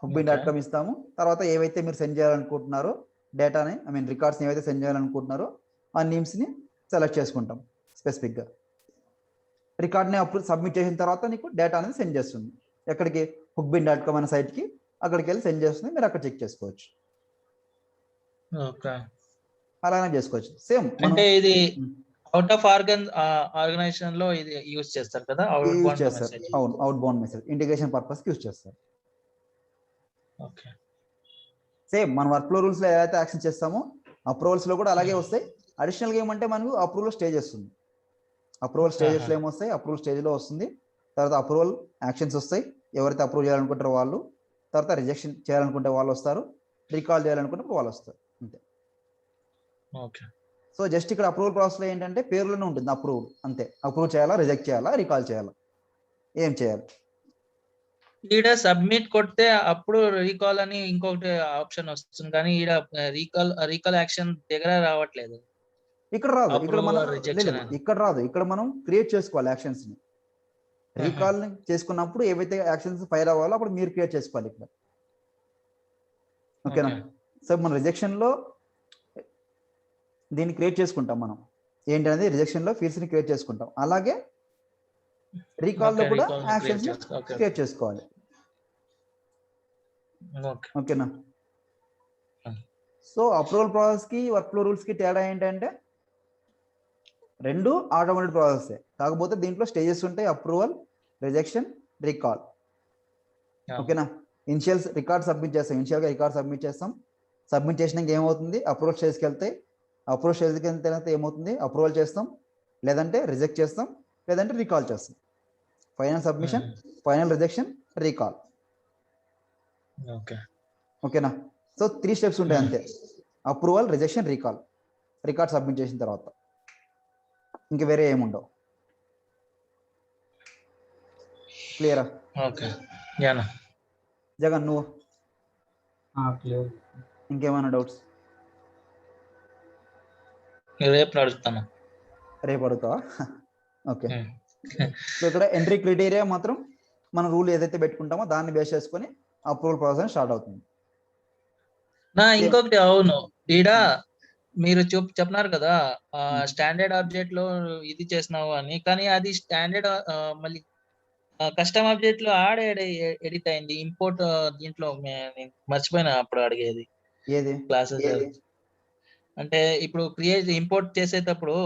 hookbean.com ఇస్తాము. తర్వాత ఏవైతే మీరు సెండ్ చేయాలనుకుంటున్నారో డేటాని రికార్డ్స్ని ఏవైతే సెండ్ చేయాలనుకుంటున్నారో ఆ నేమ్స్ని సెలెక్ట్ చేసుకుంటాం స్పెసిఫిక్గా. రికార్డ్ని అప్పుడు సబ్మిట్ చేసిన తర్వాత నీకు డేటా అనేది సెండ్ చేస్తుంది ఎక్కడికి, hookbean.com అనే సైట్కి, అక్కడికి వెళ్ళి సెండ్ చేస్తుంది. మీరు అక్కడ చెక్ చేసుకోవచ్చు, ఓకే. అలానే చేసుకోవచ్చు. సేమ్ అంటే ఇది అవుట్ ఆఫ్ ఆర్గనైజేషన్ లో ఇది యూజ్ చేస్తారు కదా, యూజ్ చేస్తారు. అవును, అవుట్ బౌండ్ మెసేజ్ ఇంటిగ్రేషన్ పర్పస్కి యూజ్ చేస్తారు. ఓకే. సేమ్ మన వర్క్ ఫ్లో రూల్స్లో ఏదైతే యాక్షన్ చేస్తామో అప్రూవల్స్లో కూడా అలాగే వస్తాయి. అడిషనల్గా ఏమంటే మనకు అప్రూవల్ స్టేజ్ వస్తుంది. అప్రూవల్ స్టేజెస్లో ఏమొస్తాయి, అప్రూవల్ స్టేజ్లో వస్తుంది. తర్వాత అప్రూవల్ యాక్షన్స్ వస్తాయి. ఎవరైతే అప్రూవ్ చేయాలనుకుంటారో వాళ్ళు, తర్వాత రిజెక్షన్ చేయాలనుకుంటే వాళ్ళు వస్తారు, రీకాల్ చేయాలనుకుంటే వాళ్ళు వస్తారు, అంతే. ఓకే. సో జస్ట్ ఇక్కడ అప్రూవల్ ప్రాసెస్లో ఏంటంటే పేరులోనే ఉంటుంది అప్రూవ్, అంతే. అప్రూవ్ చేయాలా, రిజెక్ట్ చేయాలా, రీకాల్ చేయాలా, ఏం చేయాలి. ఈడ సబ్మిట్ కొడితే అప్పుడు రీకాల్ అని ఇంకొకటి ఆప్షన్ వస్తుంది, కానీ ఈడ రీకాల్ యాక్షన్ దగ్గర రావట్లేదు. ఇక్కడ రాదు, ఇక్కడ మనం ఇక్కడ రాదు, ఇక్కడ మనం క్రియేట్ చేసుకోవాలి యాక్షన్స్ ని. రీకాల్ చేసుకున్నప్పుడు ఏవైతే యాక్షన్స్ ఫైర్ అవ్వాలో అప్పుడు మీరు క్రియేట్ చేసుకోవాలి ఇక్కడ, ఓకేనా. సో మన రిజెక్షన్ లో దీన్ని క్రియేట్ చేసుకుంటాం మనం, ఏంటనేది రిజెక్షన్ లో ఫీల్డ్స్ ని క్రియేట్ చేసుకుంటాం. అలాగే రీకాల్ లో కూడా యాక్షన్స్ క్రియేట్ చేసుకోవాలి, ఓకేనా. సో అప్రూవల్ ప్రాసెస్ కి వర్క్ ఫ్లో రూల్స్ కి తేడా ఏంటంటే రెండు ఆటోమేటెడ్ ప్రాసెస్, కాకపోతే దీంట్లో స్టేజెస్ ఉంటాయి: అప్రూవల్, రిజెక్షన్, రీకాల్, ఓకేనా. ఇనిషియల్ రికార్డ్ సబ్మిట్ చేస్తాం, ఇనిషియల్గా రికార్డ్ సబ్మిట్ చేస్తాం. సబ్మిట్ చేసినాక ఏమవుతుంది, అప్రూవల్ స్టేజ్కి వెళ్తాయి. అప్రూవల్ స్టేజ్కి వెళ్ళిన తర్వాత ఏమవుతుంది, అప్రూవల్ చేస్తాం, లేదంటే రిజెక్ట్ చేస్తాం, లేదంటే రీకాల్ చేస్తాం. Final submission, final rejection, recall, ఓకేనా. సో 3 స్టెప్స్ ఉంటాయి అంతే: approval, rejection, recall. Record submit చేసిన తర్వాత ఇంక వేరే ఏముండవు. క్లియరా? ఓకే. జగన్ నువ్వు క్లియర్. ఇంకేమైనా డౌట్స్? రేపు అడుగుతాను. రేపు అడుగుతావా? ఓకే. సో ఇక్కడ ఎంట్రీ క్రైటీరియా మాత్రం మన రూల్ ఏదైతే పెట్టుకుంటామో దాన్ని బేస్ చేసుకొని అప్రూవల్ ప్రాసెస్ స్టార్ట్ అవుతుంది. ఇంకొకటి, అవును, ఈడ మీరు చెప్పినారు కదా స్టాండర్డ్ ఆబ్జెక్ట్ లో ఇది చేసినావు అని, కానీ అది స్టాండర్డ్ మళ్ళీ కస్టమ్ ఆబ్జెక్ట్ లో ఎడిట్ అయింది. ఇంపోర్ట్ దీంట్లో నేను మర్చిపోయినా అప్పుడు అడిగేది. ఏది క్లాసెస్ అంటే ఇప్పుడు ఇంపోర్ట్ చేసేటప్పుడు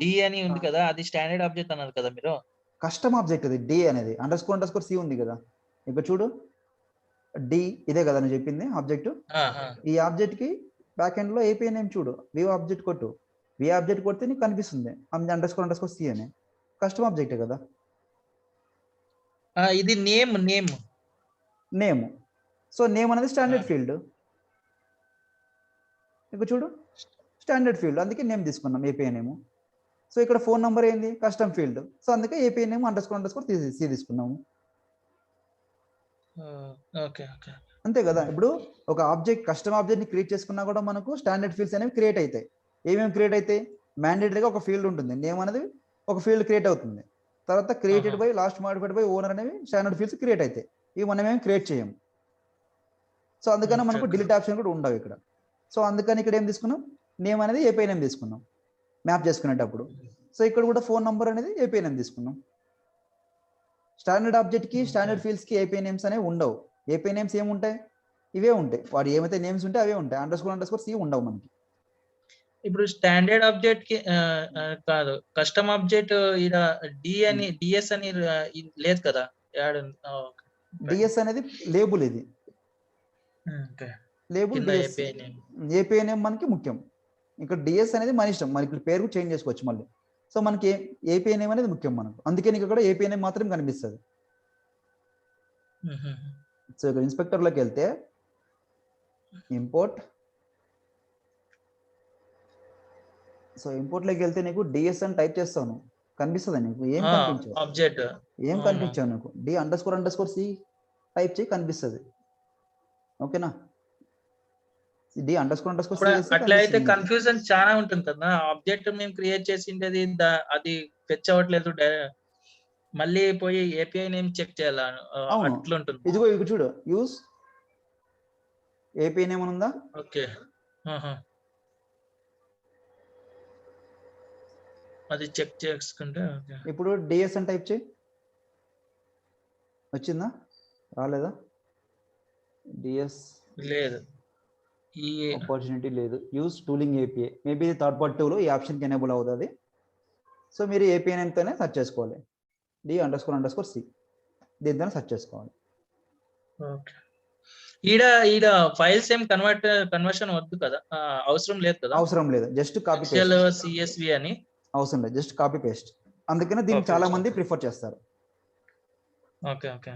డి అని ఉంది కదా, అది స్టాండర్డ్ ఆబ్జెక్ట్ అన్నారు కదా మీరు. కస్టమ్ ఆబ్జెక్ట్ అది డి అనేది, అండర్స్కోర్ సి ఉంది కదా ఇక్కడ చూడు, డి ఇదే కదా నేను చెప్పింది ఆబ్జెక్ట్. ఈ ఆబ్జెక్ట్ కి బ్యాక్ ఎండ్ లో ఏపీఐ నేమ్ చూడు, వి ఆబ్జెక్ట్ కొట్టు, వి ఆబ్జెక్ట్ కొడితే నీకు కనిపిస్తుంది అండర్స్కోర్ సి అని. కస్టమ్ ఆబ్జెక్ట్ కదా ఇది. నేమ్ సో నేమ్ అనేది స్టాండర్డ్ ఫీల్డ్, ఇక్కడ చూడు స్టాండర్డ్ ఫీల్డ్, అందుకే నేమ్ తీసుకున్నాం ఏపీఐ నేమ్. సో ఇక్కడ ఫోన్ నెంబర్ ఏంది, కస్టమ్ ఫీల్డ్, సో అందుకే ఏపీఐ నేమ్ అండర్స్కోర్ సి తీసుకున్నాము, అంతే కదా. ఇప్పుడు ఒక ఆబ్జెక్ట్ కస్టమ్ ఆబ్జెక్ట్ ని క్రియేట్ చేసుకున్నా కూడా మనకు స్టాండర్డ్ ఫీల్డ్స్ అనేవి క్రియేట్ అవుతాయి. ఏమేమి క్రియేట్ అవుతాయి, మ్యాండేటరీగా ఒక ఫీల్డ్ ఉంటుంది, నేమ్ అనేది ఒక ఫీల్డ్ క్రియేట్ అవుతుంది. తర్వాత created by, last modified by, owner అనేవి స్టాండర్డ్ ఫీల్డ్స్ క్రియేట్ అవుతాయి. ఇవి మనమేమి క్రియేట్ చేయము. సో అందుకని మనకు డిలీట్ ఆప్షన్ కూడా ఉండవు ఇక్కడ. సో అందుకని ఇక్కడ ఏం తీసుకున్నాం, నేమ్ అనేది ఏపీఐ నేమ్ తీసుకున్నాం మ్యాప్ చేసుకునేటప్పుడు. సో ఇక్కడ కూడా ఫోన్ నంబర్ అనేది ఏపీఐ నేమ్ తీసుకున్నాం. స్టాండర్డ్ ఆబ్జెక్ట్ కి స్టాండర్డ్ ఫీల్డ్స్ కి ఏపీఐ నేమ్స్ అనేవి ఉండవు. ఏపీఐ నేమ్స్ ఏముంటాయి, ఇవే ఉంటాయి. వాడు ఏమైతే నేమ్స్ ఉంటే అవే ఉంటాయి, అండర్స్కోర్ సి ఉండవు మనకి. ఇప్పుడు స్టాండర్డ్ ఆబ్జెక్ట్ కి కాదు, కస్టమ్ ఆబ్జెక్ట్ ఈడ డి అని డిఎస్ అని లేదు కదా. డిఎస్ అనేది లేబుల్, ఇది లేబుల్ ఏపీఐ నేమ్ మనకి ముఖ్యం. ఇక్కడ డిఎస్ అనేది మన ఇష్టం, మనకి ఇక్కడ పేరు చేంజ్ చేసుకోవచ్చు మళ్ళీ. సో మనకి ఏపీఐ నేమ్ అనేది ముఖ్యం మనకు, అందుకే నీకు ఇక్కడ ఏపీఐ నేమ్ మాత్రం కనిపిస్తుంది. సో ఇక్కడ ఇన్స్పెక్టర్లోకి వెళ్తే ఇంపోర్ట్, సో ఇంపోర్ట్లోకి వెళ్తే నీకు డిఎస్ అని టైప్ చేస్తాను, కనిపిస్తుంది నీకు. ఏం కనిపించావు నీకు, డి అండర్స్కోర్ సి టైప్ చేయి, కనిపిస్తుంది, ఓకేనా. D underscore C. అట్లా అయితే కన్ఫ్యూజన్ చాలా ఉంటుంది కదా. ఆబ్జెక్ట్ మేము క్రియేట్ చేసింది అది ఫెచ్ అవ్వట్లేదు, మళ్ళీ పోయి ఏపీఐ నేమ్ చెక్ చేయాలా, అట్లా ఉంటుంది. ఇదిగో చూడు, యూస్ ఏపీఐ నేమ్ ఉందా, ఓకే ఆహా. అది చెక్ చేసుకుంటే ఓకే. ఇప్పుడు డిఎస్ అని టైప్ చేయి. వచ్చిందా రాలేదా? డిఎస్ లేదు ఈ ఆపర్చునిటీ లేదు. యూస్ టూలింగ్ ఏపీఐ, మేబీ ఇది థర్డ్ పార్టీ టూల్, ఈ ఆప్షన్కి ఎనేబుల్ అవుతుంది. సో మీరు ఏపీఐ నేమ్తోనే సెర్చ్ చేసుకోవాలి, D__C దీంతోనే సెర్చ్ చేసుకోవాలి. ఓకే. ఈడ ఈడ ఫైల్స్ ఏం కన్వర్షన్ వద్దు కదా, అవసరం లేదు కదా. అవసరం లేదు, just copy excel paste. CSV అని అవసరం లేదు, జస్ట్ కాపీ పేస్ట్. అందుకనే దీన్ని Okay, చాలా okay. మంది ప్రిఫర్ చేస్తారు. Okay okay.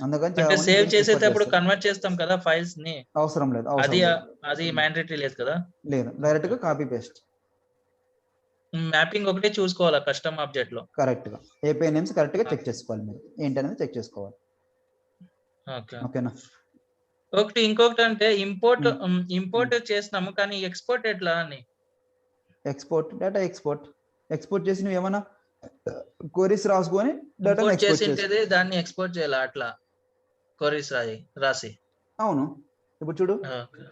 అందుకని అంటే చాలా మంది సేవ్ దీన్ని prefer చేసేటప్పుడు చేస్తారు. కన్వర్ట్ చేస్తాం కదా ఫైల్స్ ని, అవసరం లేదు, అది అవసరం లేదు. అది మ్యాండేటరీ లేదు కదా. లేదు, డైరెక్ట్ గా కాపీ పేస్ట్. మ్యాపింగ్ ఒకటే చూసుకోవాలా కస్టమ్ ఆబ్జెక్ట్ లో. కరెక్ట్ గా ఏపీఐ నేమ్స్ కరెక్ట్ గా చెక్ చేసుకోవాలి, మీరు ఏంటనేది చెక్ చేసుకోవాలి. ఓకే. ఓకేనా? ఇంకొకటి అంటే ఇంపోర్ట్ చేసినాము కానీ ఎక్స్పోర్ట్ ఎట్లా అని. ఎక్స్పోర్ట్, డేటా ఎక్స్పోర్ట్ చేసి నువ్వు ఏమైనా క్వరీస్ రాసుకొని డేటాను ఇంపోర్ట్ ఎక్స్పోర్ట్ చేసి. చేసింటేది దాన్ని ఎక్స్పోర్ట్ చేయాలి అట్లా క్వరీస్ రాసి. అవును, ఇప్పుడు చూడు, okay.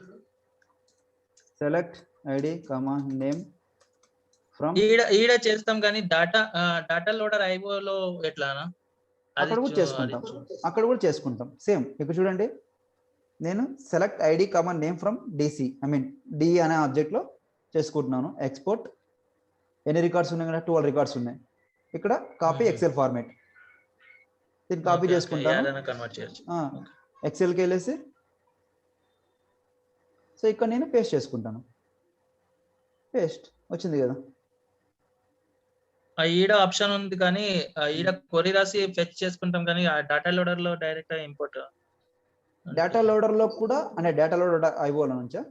Select ID comma name from. ఈడ చేస్తాం కానీ డాటా లోడర్ ఐఓలో ఎట్లానా? అక్కడ కూడా చేసుకుంటాం, సేమ్. ఇక్కడ చూడండి, నేను select ID comma name from DC, D అనే ఆబ్జెక్ట్ లో చేసుకుంటున్నాను ఎక్స్పోర్ట్. ఎన్ని రికార్డ్స్ ఉన్నాయి కదా, 12 రికార్డ్స్ ఉన్నాయి. ఇక్కడ కాపీ ఎక్సెల్ ఫార్మేట్, దీన్ని కాపీ చేసుకుంటాను. కన్వర్ట్ చేయొచ్చు. ఎక్సెల్కి వెళ్ళేసి, సో ఇక్కడ నేను పేస్ట్ చేసుకుంటాను. పేస్ట్ వచ్చింది కదా. ఈడ ఆప్షన్ ఉంది కానీ ఈడ క్వరీ రాసి ఫెచ్ చేసుకుంటాం కానీ ఆ డాటా లోడర్ లో డైరెక్ట్ ఇంపోర్ట్. డేటా లోడర్ లో కూడా, అంటే డేటా లోడర్ ఐఓలో నుంచా?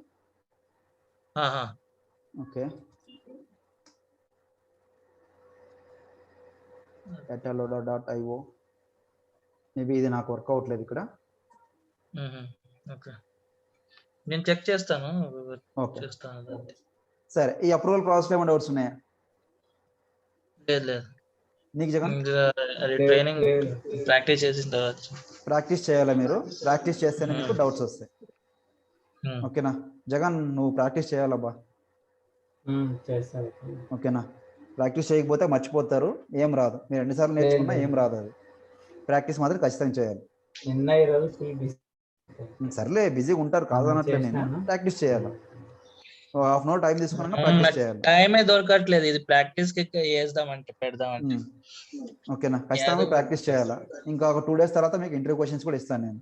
Okay, data loader dot IO. Maybe ఇది నాకు వర్క్ అవ్వట్లేదు ఇక్కడ. ఓకే, నేను చెక్ చేస్తాను. ఓకే, చేస్తాను. సరే. ఈ అప్రూవల్ ప్రాసెస్ ఏమైనా డౌట్స్ ఉన్నాయా లేదు నీకు జగన్? ట్రైనింగ్ ప్రాక్టీస్ చేసిన తర్వాత ప్రాక్టీస్ చేయాలా మీరు? ప్రాక్టీస్ చేస్తేనే మీకు డౌట్స్ వస్తాయి. ఓకేనా జగన్, నువ్వు ప్రాక్టీస్ చేయాలబ్బా. ఓకేనా? ప్రాక్టీస్ చేయకపోతే మర్చిపోతారు, ఏం రాదు. మీరు ఎన్నిసార్లు నేర్చుకున్నా ఏం రాదు. అది ప్రాక్టీస్ మాత్రం ఖచ్చితంగా చేయాలి. సర్లే, బిజీగా ఉంటారు కాదు అన్నట్లే, నేను ప్రాక్టీస్ చేయాలి. హాఫ్ అన్ అవర్ టైం తీసుకున్నా ప్రాక్టీస్ చేయాలి. టైమే దొరకట్లేదు, ఇది ప్రాక్టీస్ కి చేద్దామంటే పెడదామంటే. ఓకేనా? ఖచ్చితంగా ప్రాక్టీస్ చేయాలా. ఇంకా ఒక 2 days తర్వాత మీకు ఇంటర్వ్యూ క్వశ్చన్స్ కూడా ఇస్తాను నేను.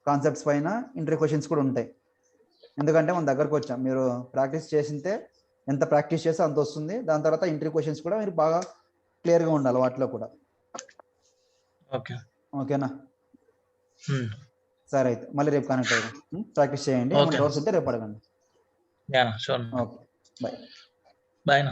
కాన్సెప్ట్స్ పైన ఇంటర్వ్యూ క్వశ్చన్స్ కూడా ఉంటాయి. ఎందుకంటే మన దగ్గరకు వచ్చాం, మీరు ప్రాక్టీస్ చేసింటే ఎంత ప్రాక్టీస్ చేస్తే అంత వస్తుంది. దాని తర్వాత ఇంటర్వ్యూ క్వశ్చన్స్ కూడా మీరు బాగా క్లియర్గా ఉండాలి వాటిలో కూడా. ఓకేనా? సరే, అయితే మళ్ళీ రేపు కనెక్ట్ అవుతాం. ప్రాక్టీస్ చేయండి, డౌట్స్ ఉంటే రేపు అడగండి. Okay, bye. బాయ్.